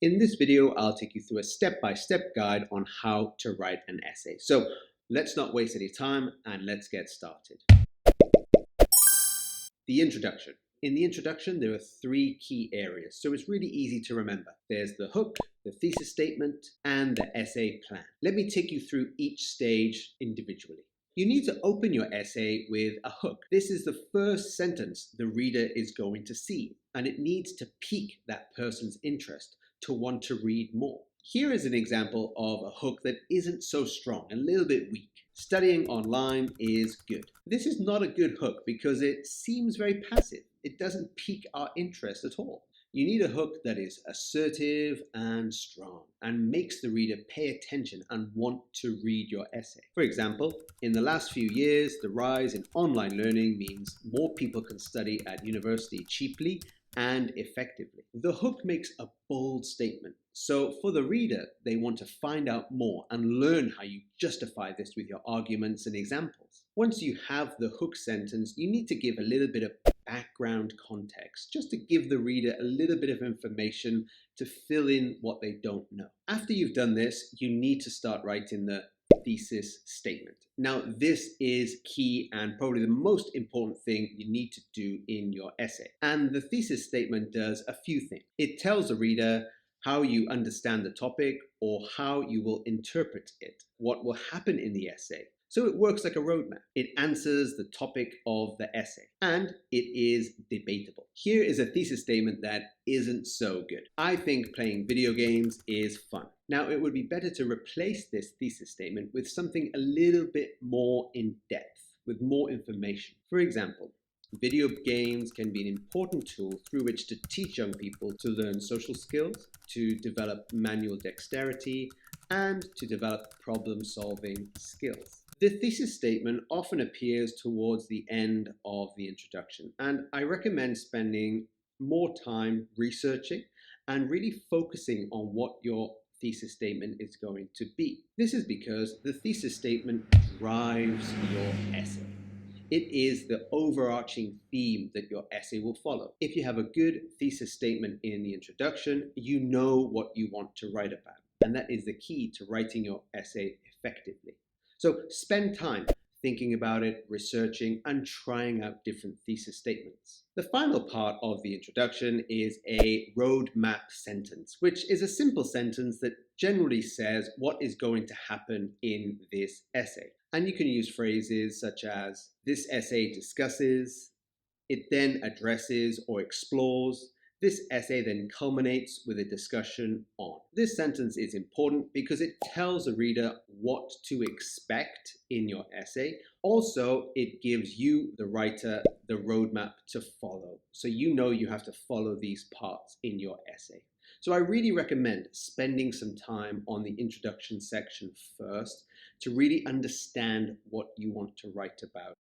In this video, I'll take you through a step-by-step guide on how to write an essay. So let's not waste any time and let's get started. The introduction. In the introduction, there are three key areas, so it's really easy to remember. There's the hook, the thesis statement, and the essay plan. Let me take you through each stage individually. You need to open your essay with a hook. This is the first sentence the reader is going to see, and it needs to pique that person's interest to want to read more. Here is an example of a hook that isn't so strong, a little bit weak. Studying online is good. This is not a good hook because it seems very passive. It doesn't pique our interest at all. You need a hook that is assertive and strong and makes the reader pay attention and want to read your essay. For example, in the last few years, the rise in online learning means more people can study at university cheaply and effectively. The hook makes a bold statement. So for the reader, they want to find out more and learn how you justify this with your arguments and examples. Once you have the hook sentence, you need to give a little bit of background context, just to give the reader a little bit of information to fill in what they don't know. After you've done this, you need to start writing the thesis statement. Now, this is key and probably the most important thing you need to do in your essay. And the thesis statement does a few things. It tells the reader how you understand the topic or how you will interpret it, what will happen in the essay. So it works like a roadmap. It answers the topic of the essay, and it is debatable. Here is a thesis statement that isn't so good. I think playing video games is fun. Now, it would be better to replace this thesis statement with something a little bit more in depth, with more information. For example, video games can be an important tool through which to teach young people to learn social skills, to develop manual dexterity, and to develop problem-solving skills. The thesis statement often appears towards the end of the introduction, and I recommend spending more time researching and really focusing on what your thesis statement is going to be. This is because the thesis statement drives your essay. It is the overarching theme that your essay will follow. If you have a good thesis statement in the introduction, you know what you want to write about, and that is the key to writing your essay effectively. So spend time thinking about it, researching, and trying out different thesis statements. The final part of the introduction is a roadmap sentence, which is a simple sentence that generally says what is going to happen in this essay. And you can use phrases such as, this essay discusses, it then addresses or explores, this essay then culminates with a discussion on. This sentence is important because it tells the reader what to expect in your essay. Also, it gives you, the writer, the roadmap to follow. So you know you have to follow these parts in your essay. So I really recommend spending some time on the introduction section first to really understand what you want to write about.